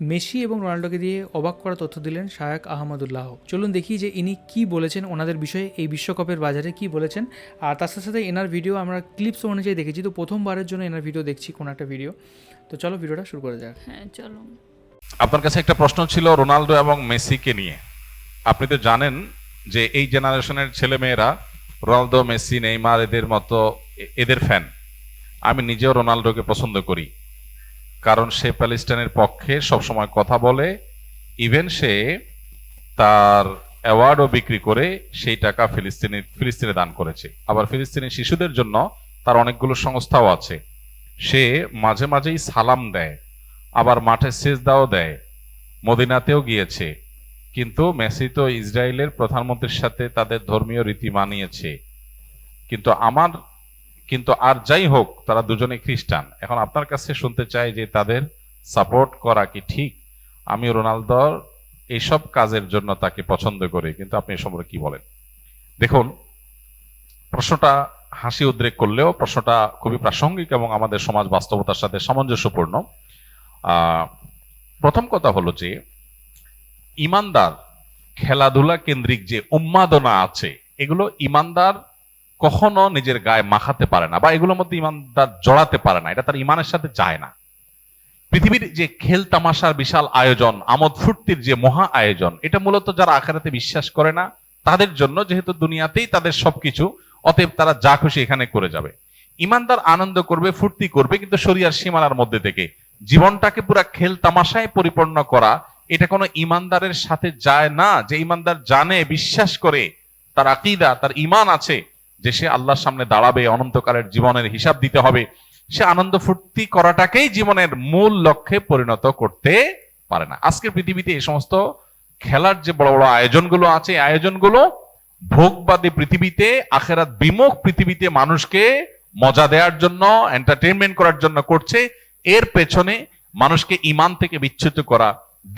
Messi এবং রোনাল্ডোকে দিয়ে অবাক করা তথ্য দিলেন শায়ক আহমদুল্লাহ। চলুন দেখি যে ইনি কি বলেছেন ওনাদের বিষয়ে, এই বিশ্বকাপের বাজারে কি বলেছেন। আর তার সাথে সাথে এনার ভিডিও আমরা ক্লিপস অনুযায়ী দেখেছি, তো প্রথমবারের জন্য এনার ভিডিও দেখছি, কোনো একটা ভিডিও। তো চলো ভিডিওটা শুরু করা যাক। হ্যাঁ চলো। আপনার কাছে একটা প্রশ্ন ছিল রোনাল্ডো এবং মেসিকে নিয়ে। আপনি তো জানেন যে এই জেনারেশনের ছেলেমেয়েরা রোনালদো, মেসি, নেইমার এদের মতো এদের ফ্যান। আমি নিজেও রোনাল্ডোকে পছন্দ করি, কারণ সে প্যালেস্টাইনের পক্ষে সবসময় কথা বলে। ইভেন সে তার অ্যাওয়ার্ডও বিক্রি করে সেই টাকা ফিলিস্তিনে দান করেছে। আবার ফিলিস্তিনি শিশুদের জন্য তার অনেকগুলো সংস্থাও আছে। সে মাঝে মাঝেই সালাম দেয়, আবার মাঠে সেজদাও দেয়, মদিনাতেও গিয়েছে। কিন্তু মেসি তো ইসরায়েলের প্রধানমন্ত্রীর সাথে তাদের ধর্মীয় রীতি মানিয়েছে। কিন্তু আর যাই হোক, তারা দুজনে খ্রিস্টান। এখন আপনার কাছে শুনতে চাই যে তাদের সাপোর্ট করা কি ঠিক? আমি রোনালদোর এইসব কাজের জন্য তাকে পছন্দ করি, কিন্তু আপনি এ সম্পর্কে কি বলেন? দেখুন, প্রশ্নটা হাসি উদ্রেক করলেও প্রশ্নটা খুবই প্রাসঙ্গিক এবং আমাদের সমাজ বাস্তবতার সাথে সামঞ্জস্যপূর্ণ। প্রথম কথা হলো যে ইমানদার খেলাধুলা কেন্দ্রিক যে উন্মাদনা আছে, এগুলো ইমানদার কখনো নিজের গায়ে মাখাতে পারে না, বা এগুলোর মধ্যে ইমানদার জড়াতে পারে না। এটা তার ইমানের সাথে যায় না। পৃথিবীর যে খেল তামাশার বিশাল আয়োজন, আমোদ ফুর্তির যে মহা আয়োজন, এটা মূলত যারা আখিরাতে বিশ্বাস করে না তাদের জন্য, যেহেতু দুনিয়াতেই তাদের সবকিছু, অতএব তারা যা খুশি এখানে করে যাবে। ইমানদার আনন্দ করবে, ফুর্তি করবে, কিন্তু শরিয়ার সীমানার মধ্যে থেকে। জীবনটাকে পুরা খেল তামাশায় পরিপূর্ণ করা, এটা কোনো ইমানদারের সাথে যায় না। যে ইমানদার জানে, বিশ্বাস করে, তার আকীদা, তার ঈমান আছে যে সে আল্লাহর সামনে দাঁড়াবে, অনন্তকালের জীবনের হিসাব দিতে হবে, সে আনন্দ ফুর্তি করাটাকেই জীবনের মূল লক্ষ্যে পরিণত করতে পারে না। আজকের পৃথিবীতে এই সমস্ত খেলার যে বড় বড় আয়োজনগুলো আছে, আয়োজনগুলো ভোগবাদী পৃথিবীতে, আখিরাত বিমুখ পৃথিবীতে মানুষকে মজা দেওয়ার জন্য, এন্টারটেইনমেন্ট করার জন্য করছে। এর পেছনে মানুষকে ঈমান থেকে বিচ্যুত করা,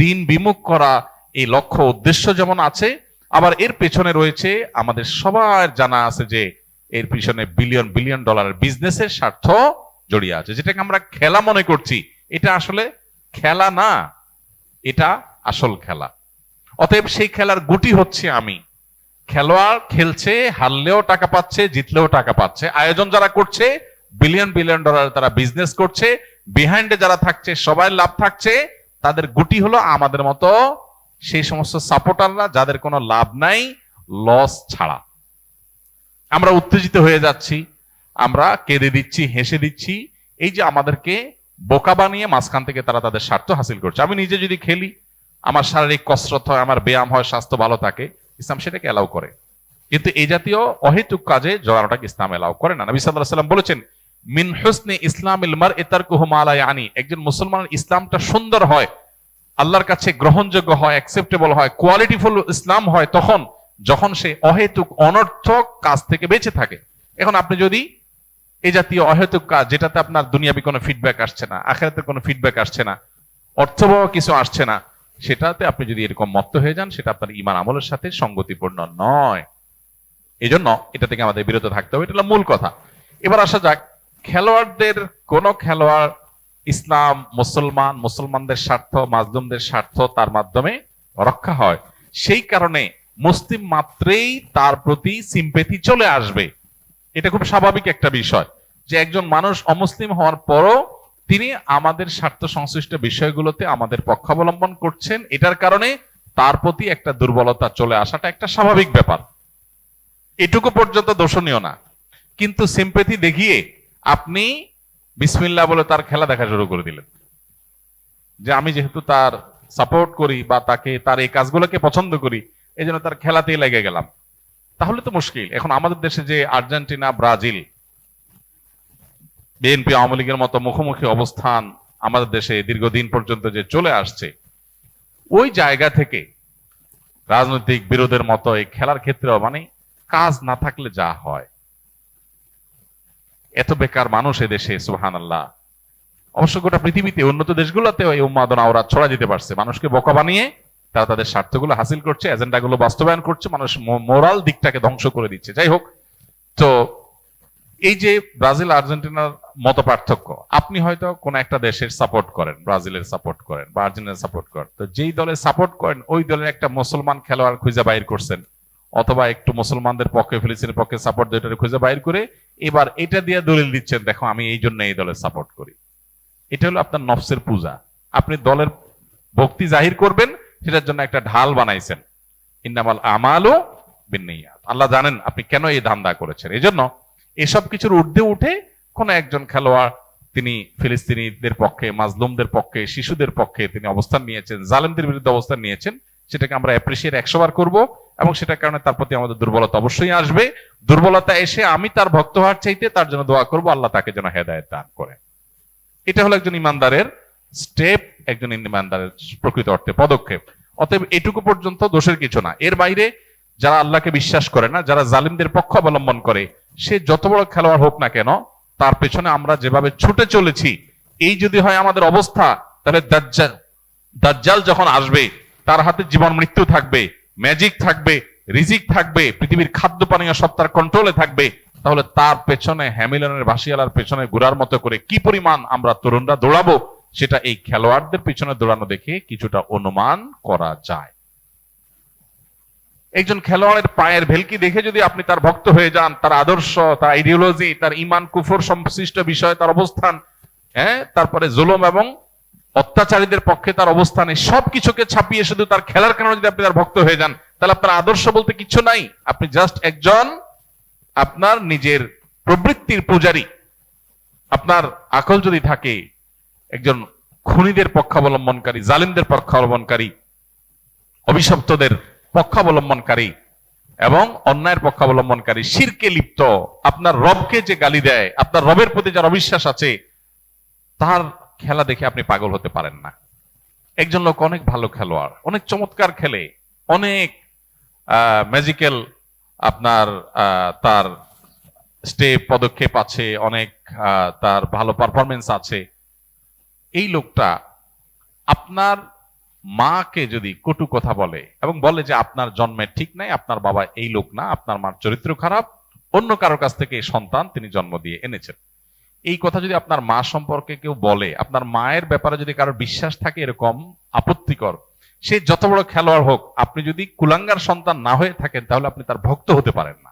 দিন বিমুখ করা, এই লক্ষ্য উদ্দেশ্য যেমন আছে, আবার এর পেছনে রয়েছে, আমাদের সবার জানা আছে যে এর পিছনে বিলিয়ন বিলিয়ন ডলারের বিজনেসের স্বার্থ জড়িয়ে আছে। যেটাকে আমরা খেলা মনে করছি, এটা আসলে খেলা না, এটা আসল খেলা। অতএব সেই খেলার গুটি হচ্ছে আমি। খেলোয়াড় খেলছে, হারলেও টাকা পাচ্ছে, জিতলেও টাকা পাচ্ছে। আয়োজন যারা করছে, বিলিয়ন বিলিয়ন ডলার তারা বিজনেস করছে। বিহাইন্ডে যারা থাকছে, সবাই লাভ থাকছে। তাদের গুটি হলো আমাদের মতো সেই সমস্ত সাপোর্টাররা যাদের কোনো লাভ নাই, লস ছাড়া। আমরা উত্তেজিত হয়ে যাচ্ছি, আমরা কেঁদে দিচ্ছি, হেসে দিচ্ছি। এই যে আমাদেরকে বোকা বানিয়ে মাঝখান থেকে তারা তাদের স্বার্থ হাসিল করছে। আমি নিজে যদি খেলি, আমার শারীরিক কসরত হয়, আমার ব্যায়াম হয়, স্বাস্থ্য ভালো থাকে, ইসলাম সেটাকে এলাও করে। কিন্তু এই জাতীয় অহেতুক কাজে জড়ানোটাকে ইসলাম এলাও করে না। নবী সাল্লাল্লাহু আলাইহি ওয়াসাল্লাম বলেছেন, মিন হুসনি ইসলামিল মারই তারকুহু মা লা ইয়ানি। একজন মুসলমানের ইসলামটা সুন্দর হয়, আল্লাহর কাছে গ্রহণযোগ্য হয়, অ্যাকসেপ্টেবল হয়, কোয়ালিটিফুল ইসলাম হয় যখন সে অহেতুক অনর্থক কাজ থেকে বেঁচে থাকে। এখন আপনি যদি এই জাতীয় অহেতুক কাজ, যেটাতে আপনার দুনিয়াবি কোনো ফিডব্যাক আসছে না, আখিরাতের কোনো ফিডব্যাক আসছে না, অর্থবহ কিছু আসছে না, সেটাতে আপনি যদি এরকম মত্ত হয়ে যান, সেটা আপনার ঈমান আমলের সাথে সঙ্গতিপূর্ণ নয়। এই জন্য এটা থেকে আমাদের বিরত থাকতে হবে। এটা হলো মূল কথা। এবার আসা যাক, খেলোয়াড়দের কোন খেলোয়াড় ইসলাম, মুসলমানদের স্বার্থ, মাজলুমদের স্বার্থ তার মাধ্যমে রক্ষা হয়, সেই কারণে মুসলিম মাত্রেই তার প্রতি সিম্পেথি চলে আসবে। এটা খুব স্বাভাবিক একটা বিষয় যে একজন মানুষ অমুসলিম হওয়ার পরও তিনি আমাদের স্বার্থ সংশ্লিষ্ট বিষয়গুলোতে আমাদের পক্ষাবলম্বন করছেন। এটার কারণে তার প্রতি একটা দুর্বলতা চলে আসাটা একটা স্বাভাবিক ব্যাপার, এটুকু পর্যন্ত দোষণীয় না। কিন্তু সিম্পেথি দেখিয়ে আপনি বিসমিল্লাহ বলে তার খেলা দেখা শুরু করে দিলেন, যে আমি যেহেতু তার সাপোর্ট করি বা তাকে, তার এই কাজগুলোকে পছন্দ করি, এই জন্য তার খেলাতেই লেগে গেলাম। তাহলে তো মুশকিল। এখন আমাদের দেশে যে আর্জেন্টিনা, ব্রাজিল, বিএনপি, আওয়ামী লীগের মতো মুখোমুখি অবস্থান আমাদের দেশে দীর্ঘদিন পর্যন্ত যে চলে আসছে, ওই জায়গা থেকে রাজনৈতিক বিরোধের মতো এই খেলার ক্ষেত্রেও মানে কাজ না থাকলে যা হয়, এত বেকার মানুষ এদেশে, সুবহানাল্লাহ। অবশ্য গোটা পৃথিবীতে উন্নত দেশগুলোতেও এই উন্মাদনা ওরা ছড়া যেতে পারছে। মানুষকে বোকা বানিয়ে তারা তাদের স্বার্থগুলো হাসিল করছে, এজেন্ডাগুলো বাস্তবায়ন করছে, মানুষ মোরাল দিকটাকে ধ্বংস করে দিচ্ছে। যাই হোক, তো এই যে ব্রাজিল আর্জেন্টিনার মত পার্থক্য, আপনি হয়তো কোন একটা দেশের সাপোর্ট করেন, ব্রাজিলের সাপোর্ট করেন বা আর্জেন্টিনার সাপোর্ট করেন, তো যেই দলের সাপোর্ট করেন ওই দলের একটা মুসলমান খেলোয়াড় খুঁজে বাইর করছেন, অথবা একটু মুসলমানদের পক্ষে ফিলিস্তিনের পক্ষে সাপোর্ট দুইটারে খুঁজে বাইর করে এবার এটা দিয়ে দলিল দিচ্ছেন, দেখো আমি এই জন্য এই দলের সাপোর্ট করি। এটা হলো আপনার নফসের পূজা। আপনি দলের ভক্তি জাহির করবেন, সেটার জন্য একটা ঢাল বানাইছেন। ইন্নামাল আমালু বিন্নিয়াত। আল্লাহ জানেন আপনি কেন এই ধান্দা করেছেন। এই জন্য এসব কিছুর ঊর্ধ্বে উঠে কোন একজন খেলোয়াড় তিনি ফিলিস্তিনিদের পক্ষে, মাজলুমদের পক্ষে, শিশুদের পক্ষে তিনি অবস্থান নিয়েছেন, জালেমদের বিরুদ্ধে অবস্থান নিয়েছেন, সেটাকে আমরা অ্যাপ্রিসিয়েট 100 বার করবো, এবং সেটার কারণে তার প্রতি আমাদের দুর্বলতা অবশ্যই আসবে। দুর্বলতা এসে আমি তার ভক্ত হওয়ার চাইতে তার জন্য দোয়া করব, আল্লাহ তাকে যেন হেদায়েত দান করে। এটা হলো একজন ইমানদারের স্টেপ, একজন ইমানদারের প্রকৃত অর্থে পদক্ষেপ। অতএব এটুকু পর্যন্ত দোষের কিছু না। এর বাইরে যারা আল্লাহকে বিশ্বাস করে না, যারা জালিমদের পক্ষ অবলম্বন করে, সে যত বড় খেলোয়াড় হোক না কেন, তার পেছনে আমরা যেভাবে ছুটে চলেছি, এই যদি হয় আমাদের অবস্থা, তাহলে দাজ্জাল যখন আসবে তার হাতে জীবন মৃত্যু থাকবে, ম্যাজিক থাকবে, রিজিক থাকবে, পৃথিবীর খাদ্য পানীয় সব তার কন্ট্রোলে থাকবে, তাহলে তার পেছনে হ্যামিলনের ভাসিয়ালার পেছনে ঘোরার মতো করে কি পরিমাণ আমরা তরুণরা দৌড়াবো, সেটা এই খেলোয়াড়দের পিছনে দৌড়ানো দেখে কিছুটা অনুমান করা যায়। একজন খেলোয়াড়ের পায়ের ভেলকি দেখে যদি আপনি তার ভক্ত হয়ে যান, তার আদর্শ, তার আইডিওলজি, তার ইমান কুফর সংশ্লিষ্ট বিষয়, তার অবস্থান, তারপরে জুলুম এবং অত্যাচারীদের পক্ষে তার অবস্থানে সবকিছুকে ছাপিয়ে শুধু তার খেলার কারণে যদি আপনি তার ভক্ত হয়ে যান, তাহলে আপনার আদর্শ বলতে কিছু নাই। আপনি জাস্ট একজন আপনার নিজের প্রবৃত্তির পূজারী। আপনার আকল যদি থাকে একজন খুনিদের পক্ষাবলম্বনকারী, জালিমদের পক্ষাবলম্বনকারী, অভিশপ্তদের পক্ষাবলম্বনকারী এবং অন্যায়ের পক্ষাবলম্বনকারী, শিরকে লিপ্ত, আপনার রবকে যে গালি দেয়, আপনার রবের প্রতি যার অবিশ্বাস আছে, তার খেলা দেখে আপনি পাগল হতে পারেন না। একজন লোক অনেক ভালো খেলোয়াড়, অনেক চমৎকার খেলে, অনেক ম্যাজিক্যাল আপনার তার স্টেপ পদক্ষেপ আছে, অনেক তার ভালো পারফরমেন্স আছে, এই লোকটা আপনার মাকে যদি কটু কথা বলে এবং বলে যে আপনার জন্মের ঠিক নাই, আপনার বাবা এই লোক না, আপনার মার চরিত্র খারাপ, অন্য কারোর কাছ থেকে সন্তান তিনি জন্ম দিয়ে এনেছেন, এই কথা যদি আপনার মা সম্পর্কে কেউ বলে, আপনার মায়ের ব্যাপারে যদি কারোর বিশ্বাস থাকে এরকম আপত্তিকর, সে যত বড় খেলোয়াড় হোক, আপনি যদি কুলাঙ্গার সন্তান না হয়ে থাকেন, তাহলে আপনি তার ভক্ত হতে পারেন না।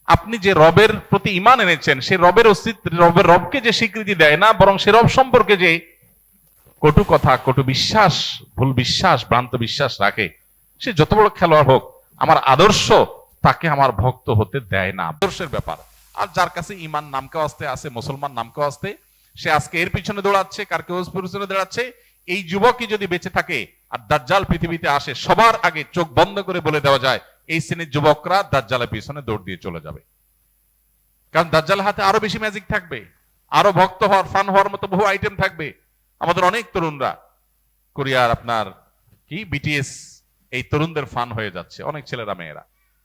আপনি যে রবের প্রতি ঈমান এনেছেন, সে রবের অস্তিত্ব, রবকে যে স্বীকৃতি দেয় না, বরং সে রব সম্পর্কে যে কটু কথা, কটু বিশ্বাস, ভুল বিশ্বাস, ভ্রান্ত বিশ্বাস রাখে, সে যত বড় খেলোয়াড় হোক, আমার আদর্শ তাকে আমার ভক্ত হতে দেয় না। আদর্শের ব্যাপার। আর যার কাছে ঈমান নামকে আসতে আছে, মুসলমান নামকে আসতে, সে আজকে এর পিছনে দৌড়াচ্ছে, কার কেউ পিছনে দৌড়াচ্ছে, এই যুবকই যদি বেঁচে থাকে আর দাজ্জাল পৃথিবীতে আসে, সবার আগে চোখ বন্ধ করে বলে দেওয়া যায় এই শ্রেণীর যুবকরা দাজ্জালের পিছনে দৌড় দিয়ে চলে যাবে। কারণ দাজ্জালের হাতে আরো বেশি ম্যাজিক থাকবে, আরো ভক্ত হওয়ার, ফান হওয়ার মতো বহু আইটেম থাকবে। আমাদের অনেক তরুণরা কোরিয়ার আপনার কি বিটিএস, এই তরুণদের ফান হয়ে যাচ্ছে, অনেক ছেলেরা মেয়েরা।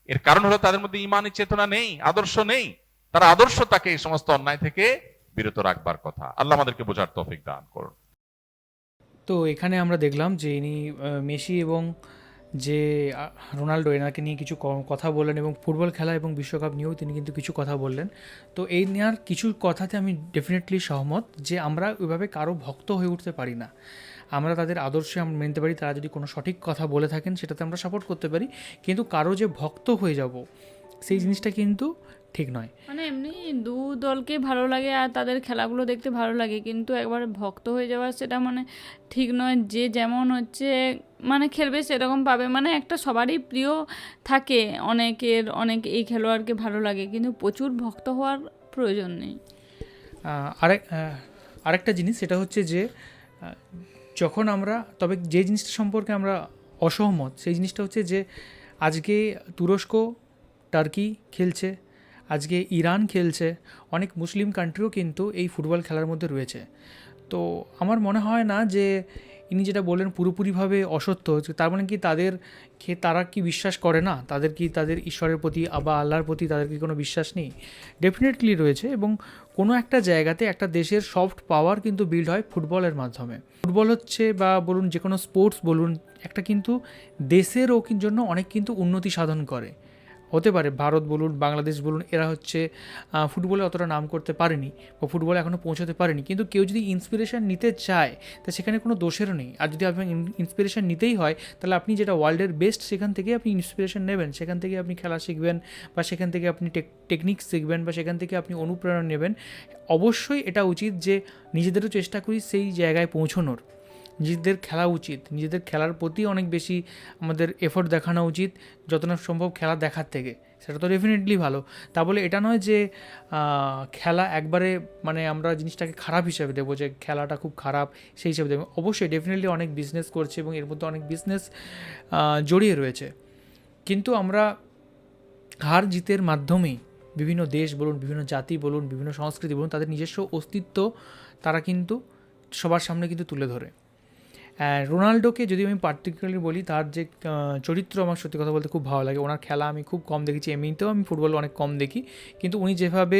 এর কারণ হলো তাদের মধ্যে ঈমানি চেতনা নেই, আদর্শ নেই। তারা আদর্শ তাকে এই সমস্ত অন্যায় থেকে বিরত রাখবার কথা। আল্লাহ আমাদেরকে বোঝার তৌফিক দান করুন। তো এখানে আমরা দেখলাম যে ইনি মেসি এবং যে রোনাল্ডো, এনাকে নিয়ে কিছু কথা বললেন এবং ফুটবল খেলা এবং বিশ্বকাপ নিয়েও তিনি কিন্তু কিছু কথা বললেন। তো এই নেওয়ার কিছু কথাতে আমি ডেফিনেটলি সহমত যে আমরা ওইভাবে কারো ভক্ত হয়ে উঠতে পারি না। আমরা তাদের আদর্শে আমরা মেনতে পারি, তারা যদি কোনো সঠিক কথা বলে থাকেন সেটাতে আমরা সাপোর্ট করতে পারি, কিন্তু কারো যে ভক্ত হয়ে যাব সেই জিনিসটা কিন্তু ঠিক নয়। মানে এমনি দু দলকে ভালো লাগে আর তাদের খেলাগুলো দেখতে ভালো লাগে, কিন্তু একবারে ভক্ত হয়ে যাওয়া সেটা মানে ঠিক নয়। যে যেমন হচ্ছে মানে খেলবে সেরকম পাবে, মানে একটা সবারই প্রিয় থাকে, অনেক এই খেলোয়াড়কে ভালো লাগে, কিন্তু প্রচুর ভক্ত হওয়ার প্রয়োজন নেই। আরেকটা জিনিস সেটা হচ্ছে যে যখন আমরা, তবে যে জিনিসটা সম্পর্কে আমরা অসহমত সেই জিনিসটা হচ্ছে যে আজকে তুরস্ক, টার্কি খেলছে, আজকে ইরান খেলছে, অনেক মুসলিম কান্ট্রিও কিন্তু এই ফুটবল খেলার মধ্যে রয়েছে। তো আমার মনে হয় না যে ইনি যেটা বললেন পুরোপুরিভাবে অসত্য, তার মানে কি তারা কি বিশ্বাস করে না, তাদের কি তাদের ঈশ্বরের প্রতি বা আল্লাহর প্রতি তাদের কি কোনো বিশ্বাস নেই? ডেফিনেটলি রয়েছে। এবং কোনো একটা জায়গাতে একটা দেশের সফট পাওয়ার কিন্তু বিল্ড হয় ফুটবলের মাধ্যমে। ফুটবল হচ্ছে বা বলুন যে কোনো স্পোর্টস বলুন, একটা কিন্তু দেশেরও জন্য অনেক কিন্তু উন্নতি সাধন করে, হতে পারে ভারত বলুন, বাংলাদেশ বলুন, এরা হচ্ছে ফুটবলে অতটা নাম করতে পারেনি বা ফুটবলে এখনও পৌঁছাতে পারেনি, কিন্তু কেউ যদি ইন্সপিরেশন নিতে চায় তা সেখানে কোনো দোষেরও নেই। আর যদি আপনার ইন্সপিরেশন নিতেই হয় তাহলে আপনি যেটা ওয়ার্ল্ডের বেস্ট সেখান থেকে আপনি ইন্সপিরেশন নেবেন, সেখান থেকে আপনি খেলা শিখবেন বা সেখান থেকে আপনি টেকনিক শিখবেন বা সেখান থেকে আপনি অনুপ্রেরণা নেবেন। অবশ্যই এটা উচিত যে নিজেদেরও চেষ্টা করি সেই জায়গায় পৌঁছানোর, নিজেদের খেলা উচিত, নিজেদের খেলার প্রতি অনেক বেশি আমাদের এফোর্ট দেখানো উচিত যতটা সম্ভব খেলা দেখার থেকে। সেটা তো ডেফিনেটলি ভালো, তা বলে এটা নয় যে খেলা একবারে মানে আমরা জিনিসটাকে খারাপ হিসাবে দেবো, যে খেলাটা খুব খারাপ সেই হিসাবে দেবো। অবশ্যই ডেফিনেটলি অনেক বিজনেস করছে এবং এর মধ্যে অনেক বিজনেস জড়িয়ে রয়েছে, কিন্তু আমরা হার জিতের মাধ্যমেই বিভিন্ন দেশ বলুন, বিভিন্ন জাতি বলুন, বিভিন্ন সংস্কৃতি বলুন, তাদের নিজস্ব অস্তিত্ব তারা কিন্তু সবার সামনে কিন্তু তুলে ধরে। রোনাল্ডোকে যদি আমি পার্টিকুলারলি বলি, তার যে চরিত্র আমার সত্যি কথা বলতে খুব ভালো লাগে। ওনার খেলা আমি খুব কম দেখেছি, এমনিতেও আমি ফুটবল অনেক কম দেখি, কিন্তু উনি যেভাবে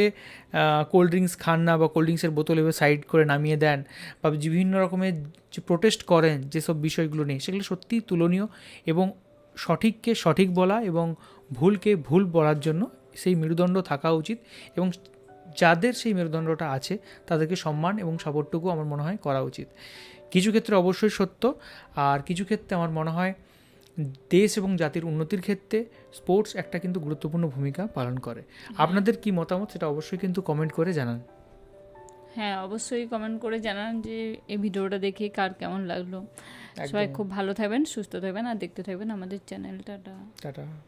কোল্ড ড্রিঙ্কস খান না বা কোল্ড ড্রিঙ্কসের বোতল এভাবে সাইড করে নামিয়ে দেন বা বিভিন্ন রকমের যে প্রোটেস্ট করেন যেসব বিষয়গুলো নেই, সেগুলো সত্যিই তুলনীয়। এবং সঠিককে সঠিক বলা এবং ভুলকে ভুল বলার জন্য সেই মেরুদণ্ড থাকা উচিত, এবং যাদের সেই মেরুদণ্ডটা আছে তাদেরকে সম্মান এবং সাপোর্টটুকু আমার মনে হয় করা উচিত। কিছু ক্ষেত্রে অবশ্যই সত্য, আর কিছু ক্ষেত্রে আমার মনে হয় দেশ এবং জাতির উন্নতির ক্ষেত্রে স্পোর্টস একটা কিন্তু গুরুত্বপূর্ণ ভূমিকা পালন করে। আপনাদের কি মতামত সেটা অবশ্যই কিন্তু কমেন্ট করে জানান। হ্যাঁ, অবশ্যই কমেন্ট করে জানান যে এই ভিডিওটা দেখে কার কেমন লাগলো। সবাই খুব ভালো থাকবেন, সুস্থ থাকবেন আর দেখতে থাকবেন আমাদের চ্যানেলটা। টাটা।